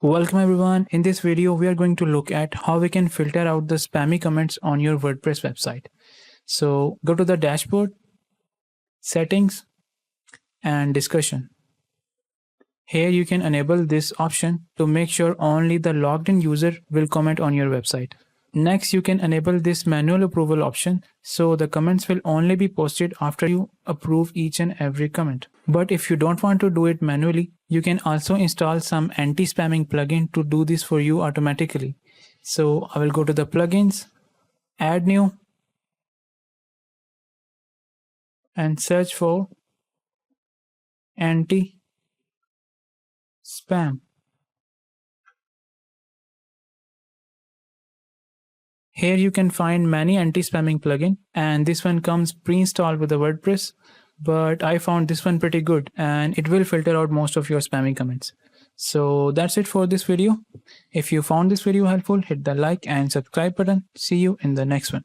Welcome everyone. In this video, we are going to look at how we can filter out the spammy comments on your WordPress website. So go to the dashboard, settings, and discussion. Here you can enable this option to make sure only the logged in user will comment on your website. Next, you can enable this manual approval option so the comments will only be posted after you approve each and every comment. But if you don't want to do it manually, you can also install some anti-spamming plugin to do this for you automatically. So I will go to the plugins, add new, and search for anti-spam. Here you can find many anti-spamming plugin, and this one comes pre-installed with the WordPress, but I found this one pretty good and it will filter out most of your spammy comments. So that's it for this video. If you found this video helpful, hit the like and subscribe button. See you in the next one.